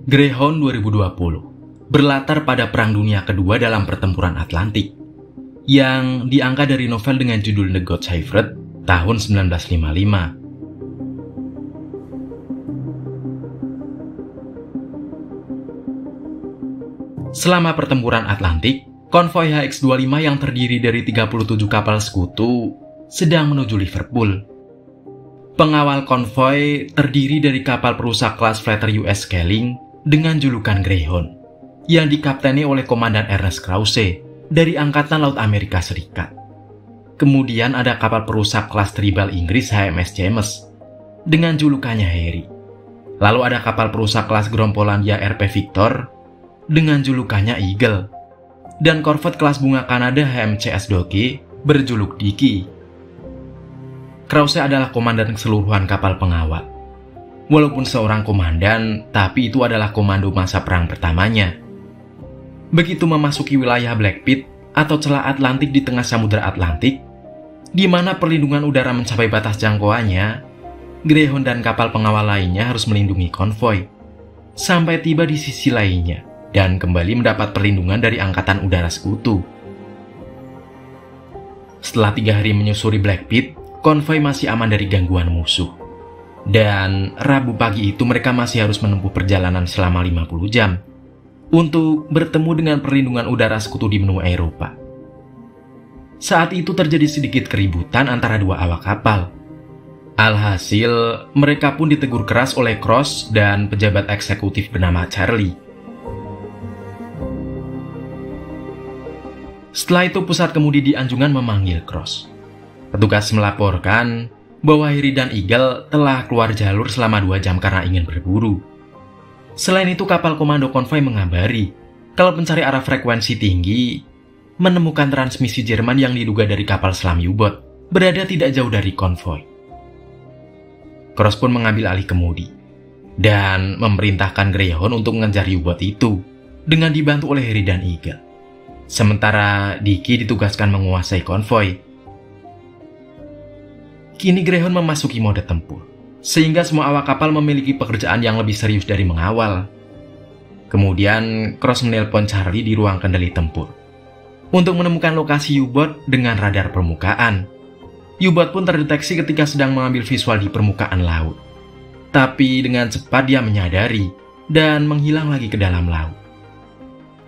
Greyhound 2020 berlatar pada Perang Dunia Kedua dalam Pertempuran Atlantik yang diangkat dari novel dengan judul The God's Favorite tahun 1955. Selama pertempuran Atlantik, konvoi HX-25 yang terdiri dari 37 kapal sekutu sedang menuju Liverpool. Pengawal konvoi terdiri dari kapal perusak kelas freighter US Skelling dengan julukan Greyhound, yang dikapteni oleh Komandan Ernest Krause dari Angkatan Laut Amerika Serikat. Kemudian ada kapal perusak kelas tribal Inggris HMS James dengan julukannya Harry. Lalu ada kapal perusak kelas Grompolandia RP Victor dengan julukannya Eagle, dan korvet kelas bunga Kanada HMCS Doge berjuluk Dicky. Krause adalah komandan keseluruhan kapal pengawal. Walaupun seorang komandan, tapi itu adalah komando masa perang pertamanya. Begitu memasuki wilayah Black Pit atau celah Atlantik di tengah Samudra Atlantik, di mana perlindungan udara mencapai batas jangkauannya, Greyhound dan kapal pengawal lainnya harus melindungi konvoi sampai tiba di sisi lainnya dan kembali mendapat perlindungan dari Angkatan Udara Sekutu. Setelah 3 hari menyusuri Black Pit, konvoi masih aman dari gangguan musuh. Dan Rabu pagi itu mereka masih harus menempuh perjalanan selama 50 jam untuk bertemu dengan perlindungan udara sekutu di benua Eropa. Saat itu terjadi sedikit keributan antara dua awak kapal. Alhasil, mereka pun ditegur keras oleh Cross dan pejabat eksekutif bernama Charlie. Setelah itu pusat kemudi di Anjungan memanggil Cross. Petugas melaporkan bahwa Harry dan Eagle telah keluar jalur selama 2 jam karena ingin berburu. Selain itu kapal komando konvoi mengabari kalau pencari arah frekuensi tinggi menemukan transmisi Jerman yang diduga dari kapal selam U-boat berada tidak jauh dari konvoi. Cross pun mengambil alih kemudi dan memerintahkan Greyhound untuk mengejar U-boat itu dengan dibantu oleh Harry dan Eagle. Sementara Dicky ditugaskan menguasai konvoi. Kini Greyhound memasuki mode tempur, sehingga semua awak kapal memiliki pekerjaan yang lebih serius dari mengawal. Kemudian Cross menelpon Charlie di ruang kendali tempur untuk menemukan lokasi U-boat dengan radar permukaan. U-boat pun terdeteksi ketika sedang mengambil visual di permukaan laut. Tapi dengan cepat dia menyadari dan menghilang lagi ke dalam laut.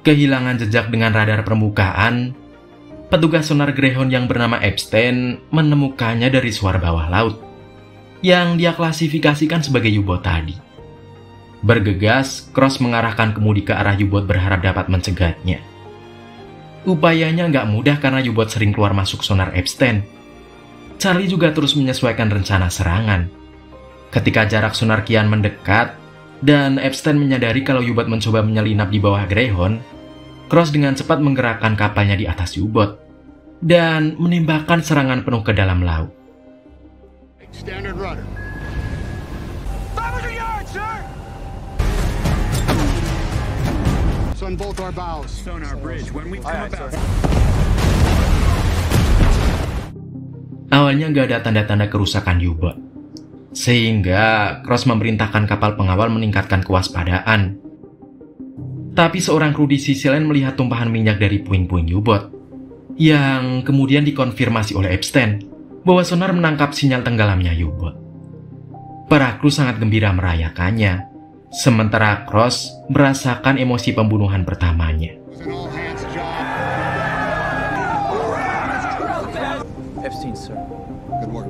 Kehilangan jejak dengan radar permukaan, petugas sonar Greyhound yang bernama Epstein menemukannya dari suara bawah laut, yang dia klasifikasikan sebagai U-boat tadi. Bergegas, Cross mengarahkan kemudi ke arah U-boat berharap dapat mencegatnya. Upayanya nggak mudah karena U-boat sering keluar masuk sonar Epstein. Charlie juga terus menyesuaikan rencana serangan. Ketika jarak sonar kian mendekat, dan Epstein menyadari kalau U-boat mencoba menyelinap di bawah Greyhound, Cross dengan cepat menggerakkan kapalnya di atas U-boat dan menembakkan serangan penuh ke dalam laut. Standard rudder. 500 yards, sir. On both our bows. Sonar bridge when we come about. Awalnya nggak ada tanda-tanda kerusakan U-boat, sehingga Cross memerintahkan kapal pengawal meningkatkan kewaspadaan. Tapi seorang kru di sisi lain melihat tumpahan minyak dari puing-puing U-boat, yang kemudian dikonfirmasi oleh Epstein bahwa sonar menangkap sinyal tenggelamnya U-boat. Para kru sangat gembira merayakannya, sementara Cross merasakan emosi pembunuhan pertamanya. Epstein, sir. Good work.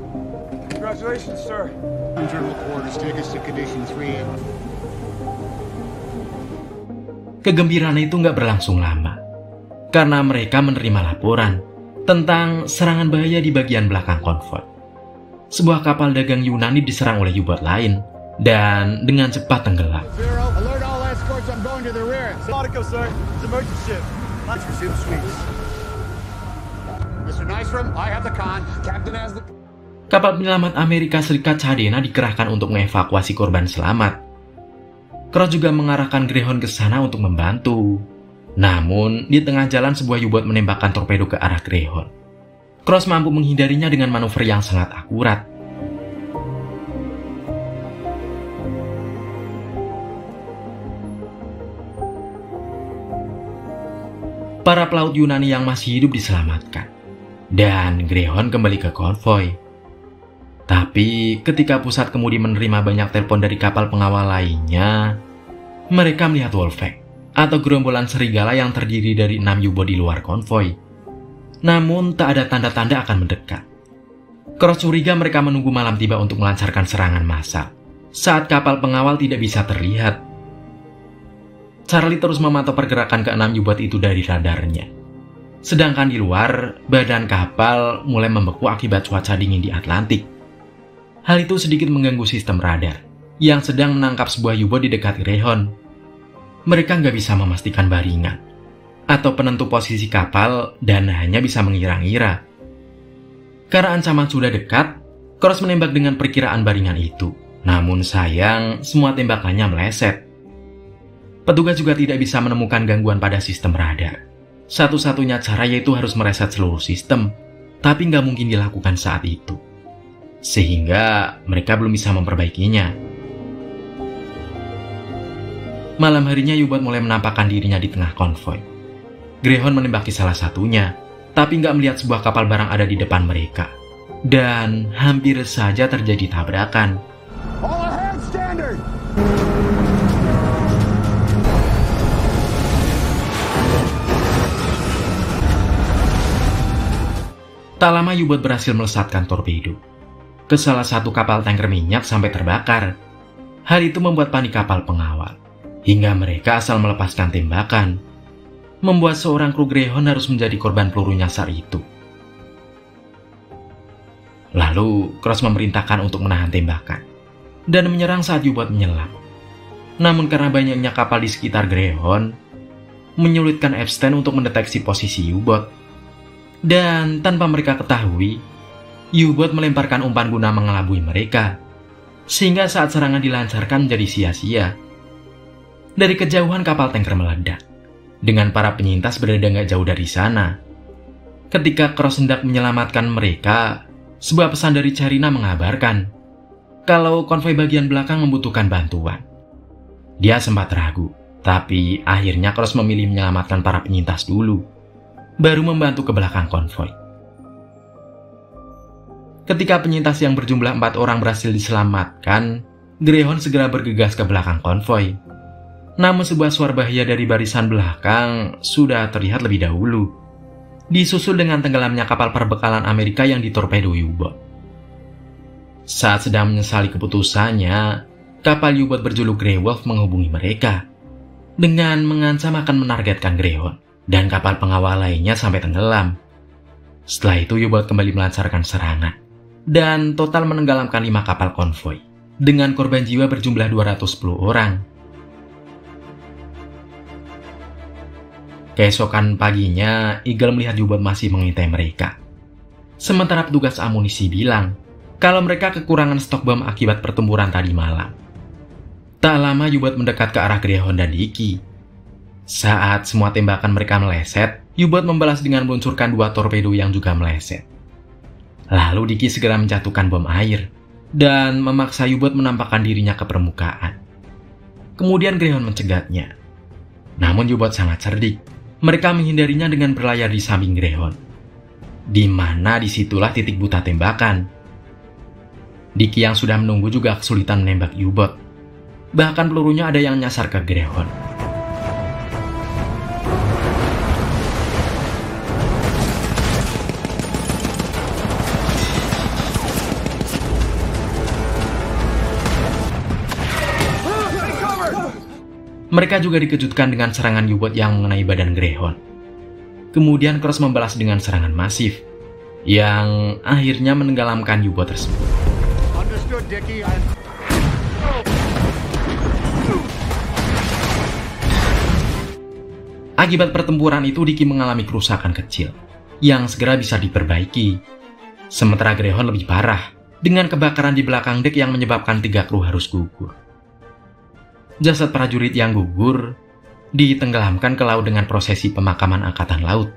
Congratulations, sir. Internal quarters take us to condition 3. Kegembiraan itu nggak berlangsung lama, karena mereka menerima laporan tentang serangan bahaya di bagian belakang konvoi. Sebuah kapal dagang Yunani diserang oleh U-boat lain, dan dengan cepat tenggelam. Zero, alert all escorts, I'm going to the rear. Nautico, sir. It's emergency ship. Let's resume sweeps. Mr. Nystrom, I have the con. Captain has the... Kapal penyelamat Amerika Serikat Cadena dikerahkan untuk mengevakuasi korban selamat. Cross juga mengarahkan Greyhound ke sana untuk membantu. Namun, di tengah jalan sebuah U-boat menembakkan torpedo ke arah Greyhound. Cross mampu menghindarinya dengan manuver yang sangat akurat. Para pelaut Yunani yang masih hidup diselamatkan, dan Greyhound kembali ke konvoi. Tapi ketika pusat kemudi menerima banyak telepon dari kapal pengawal lainnya, mereka melihat Wolfpack atau gerombolan serigala yang terdiri dari 6 U-boat di luar konvoi. Namun tak ada tanda-tanda akan mendekat. Cross curiga mereka menunggu malam tiba untuk melancarkan serangan massal saat kapal pengawal tidak bisa terlihat. Charlie terus memantau pergerakan ke-6 U-boat itu dari radarnya. Sedangkan di luar, badan kapal mulai membeku akibat cuaca dingin di Atlantik. Hal itu sedikit mengganggu sistem radar yang sedang menangkap sebuah U-boat di dekat Greyhound. Mereka nggak bisa memastikan baringan atau penentu posisi kapal dan hanya bisa mengira-ngira. Karena ancaman sudah dekat, Cross menembak dengan perkiraan baringan itu. Namun sayang, semua tembakannya meleset. Petugas juga tidak bisa menemukan gangguan pada sistem radar. Satu-satunya cara yaitu harus mereset seluruh sistem, tapi nggak mungkin dilakukan saat itu. Sehingga mereka belum bisa memperbaikinya. Malam harinya U-boat mulai menampakkan dirinya di tengah konvoi. Greyhound menembaki salah satunya, tapi nggak melihat sebuah kapal barang ada di depan mereka. Dan hampir saja terjadi tabrakan. All hands standard! Tak lama U-boat berhasil melesatkan torpedo ke salah satu kapal tanker minyak sampai terbakar. Hal itu membuat panik kapal pengawal, hingga mereka asal melepaskan tembakan, membuat seorang kru Greyhound harus menjadi korban peluru nyasar itu. Lalu, Cross memerintahkan untuk menahan tembakan dan menyerang saat U-boat menyelam. Namun karena banyaknya kapal di sekitar Greyhound, menyulitkan Epstein untuk mendeteksi posisi U-boat. Dan tanpa mereka ketahui, U-boat melemparkan umpan guna mengelabui mereka, sehingga saat serangan dilancarkan menjadi sia-sia. Dari kejauhan kapal tanker meledak, dengan para penyintas berada gak jauh dari sana. Ketika Cross hendak menyelamatkan mereka, sebuah pesan dari Charina mengabarkan kalau konvoi bagian belakang membutuhkan bantuan. Dia sempat ragu, tapi akhirnya Cross memilih menyelamatkan para penyintas dulu, baru membantu ke belakang konvoi. Ketika penyintas yang berjumlah 4 orang berhasil diselamatkan, Greyhound segera bergegas ke belakang konvoi. Namun sebuah suara bahaya dari barisan belakang sudah terlihat lebih dahulu, disusul dengan tenggelamnya kapal perbekalan Amerika yang ditorpedo U-boat. Saat sedang menyesali keputusannya, kapal U-boat berjuluk Grey Wolf menghubungi mereka dengan mengancam akan menargetkan Greyhound dan kapal pengawal lainnya sampai tenggelam. Setelah itu U-boat kembali melancarkan serangan dan total menenggelamkan 5 kapal konvoi dengan korban jiwa berjumlah 210 orang. Keesokan paginya, Eagle melihat U-boat masih mengintai mereka. Sementara petugas amunisi bilang kalau mereka kekurangan stok bom akibat pertempuran tadi malam. Tak lama U-boat mendekat ke arah Greyhound dan Dicky. Saat semua tembakan mereka meleset, U-boat membalas dengan meluncurkan 2 torpedo yang juga meleset. Lalu Dicky segera menjatuhkan bom air dan memaksa U-boat menampakkan dirinya ke permukaan. Kemudian Greyhound mencegatnya. Namun U-boat sangat cerdik. Mereka menghindarinya dengan berlayar di samping Greyhound, di mana disitulah titik buta tembakan. Dicky yang sudah menunggu juga kesulitan menembak U-boat. Bahkan pelurunya ada yang nyasar ke Greyhound. Mereka juga dikejutkan dengan serangan U-boat yang mengenai badan Greyhound. Kemudian Cross membalas dengan serangan masif, yang akhirnya menenggelamkan U-boat tersebut. Understood, Dickie. Akibat pertempuran itu, Dicky mengalami kerusakan kecil, yang segera bisa diperbaiki. Sementara Greyhound lebih parah, dengan kebakaran di belakang dek yang menyebabkan 3 kru harus gugur. Jasad prajurit yang gugur ditenggelamkan ke laut dengan prosesi pemakaman angkatan laut.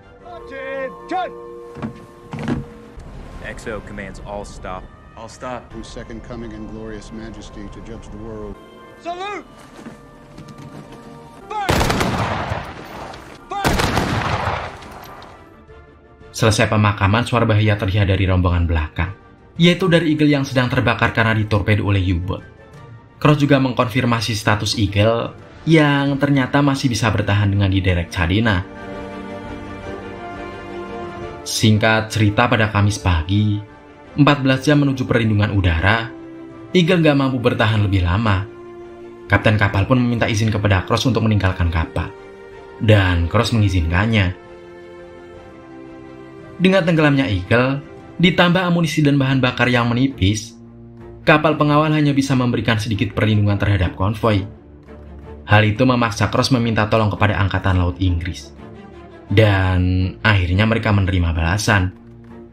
XO commands all stop. All stop. Whose second coming in glorious majesty to judge the world. Salute! Selesai pemakaman, suara bahaya terlihat dari rombongan belakang, yaitu dari Eagle yang sedang terbakar karena ditorpedo oleh U-boat. Cross juga mengkonfirmasi status Eagle yang ternyata masih bisa bertahan dengan diderek Cadena. Singkat cerita, pada Kamis pagi, 14 jam menuju perlindungan udara, Eagle gak mampu bertahan lebih lama. Kapten kapal pun meminta izin kepada Cross untuk meninggalkan kapal, dan Cross mengizinkannya. Dengan tenggelamnya Eagle, ditambah amunisi dan bahan bakar yang menipis, kapal pengawal hanya bisa memberikan sedikit perlindungan terhadap konvoi. Hal itu memaksa Cross meminta tolong kepada Angkatan Laut Inggris. Dan akhirnya mereka menerima balasan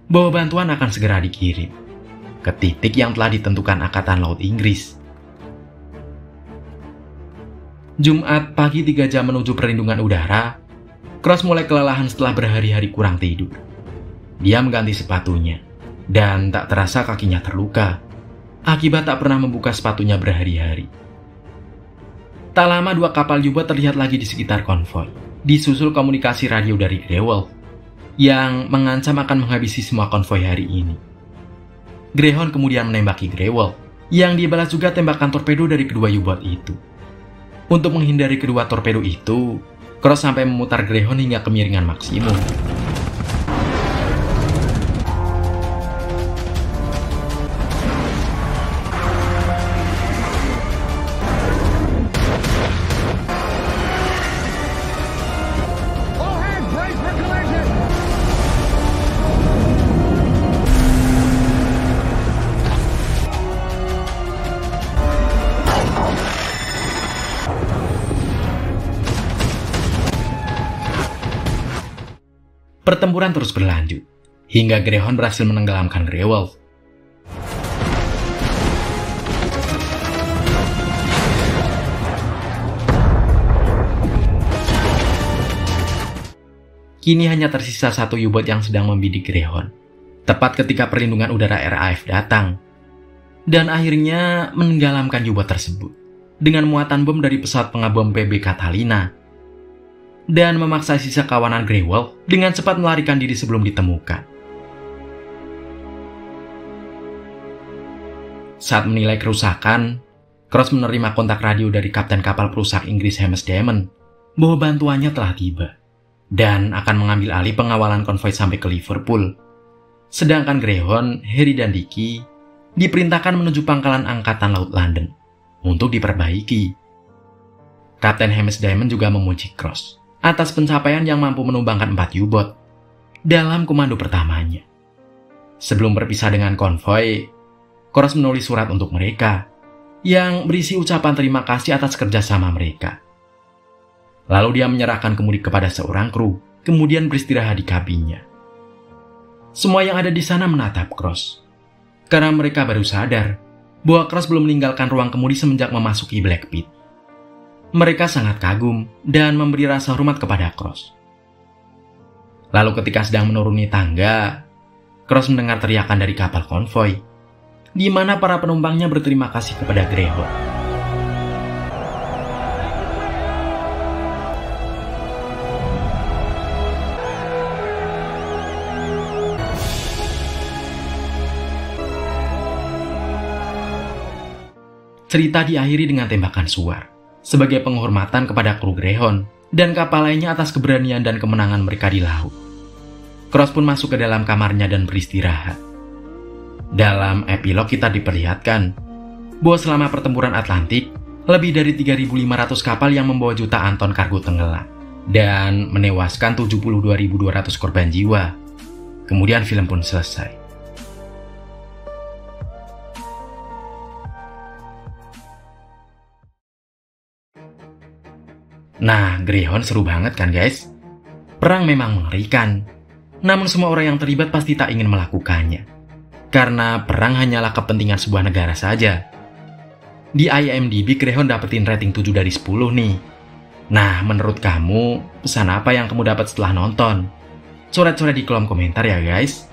bahwa bantuan akan segera dikirim ke titik yang telah ditentukan Angkatan Laut Inggris. Jumat pagi 3 jam menuju perlindungan udara, Cross mulai kelelahan setelah berhari-hari kurang tidur. Dia mengganti sepatunya, dan tak terasa kakinya terluka, akibat tak pernah membuka sepatunya berhari-hari. Tak lama 2 kapal U-boat terlihat lagi di sekitar konvoi, disusul komunikasi radio dari Grey Wolf, yang mengancam akan menghabisi semua konvoi hari ini. Greyhound kemudian menembaki Grey Wolf, yang dibalas juga tembakan torpedo dari kedua U-boat itu. Untuk menghindari kedua torpedo itu, Cross sampai memutar Greyhound hingga kemiringan maksimum. Pertempuran terus berlanjut, hingga Greyhound berhasil menenggelamkan Grey Wolf. Kini hanya tersisa 1 U-boat yang sedang membidik Greyhound, tepat ketika perlindungan udara RAF datang, dan akhirnya menenggelamkan U-boat tersebut dengan muatan bom dari pesawat pengabom PB Catalina, dan memaksa sisa kawanan Grey Wolf dengan cepat melarikan diri sebelum ditemukan. Saat menilai kerusakan, Cross menerima kontak radio dari kapten kapal perusak Inggris Hamish Damon bahwa bantuannya telah tiba dan akan mengambil alih pengawalan konvoi sampai ke Liverpool. Sedangkan Greyhound, Harry dan Dickie diperintahkan menuju pangkalan Angkatan Laut London untuk diperbaiki. Kapten Hamish Damon juga memuji Cross atas pencapaian yang mampu menumbangkan 4 U-boat dalam komando pertamanya. Sebelum berpisah dengan konvoi, Cross menulis surat untuk mereka yang berisi ucapan terima kasih atas kerjasama mereka. Lalu dia menyerahkan kemudi kepada seorang kru, kemudian beristirahat di kabinnya. Semua yang ada di sana menatap Cross, karena mereka baru sadar bahwa Cross belum meninggalkan ruang kemudi semenjak memasuki Black Pit. Mereka sangat kagum dan memberi rasa hormat kepada Cross. Lalu ketika sedang menuruni tangga, Cross mendengar teriakan dari kapal konvoi, di mana para penumpangnya berterima kasih kepada Greyhound. Cerita diakhiri dengan tembakan suar sebagai penghormatan kepada kru Greyhound dan kapal lainnya atas keberanian dan kemenangan mereka di laut. Cross pun masuk ke dalam kamarnya dan beristirahat. Dalam epilog kita diperlihatkan bahwa selama pertempuran Atlantik, lebih dari 3.500 kapal yang membawa jutaan ton kargo tenggelam dan menewaskan 72.200 korban jiwa. Kemudian film pun selesai. Nah, Greyhound seru banget kan guys? Perang memang mengerikan, namun semua orang yang terlibat pasti tak ingin melakukannya. Karena perang hanyalah kepentingan sebuah negara saja. Di IMDb, Greyhound dapetin rating 7 dari 10 nih. Nah, menurut kamu, pesan apa yang kamu dapat setelah nonton? Coret-coret di kolom komentar ya guys.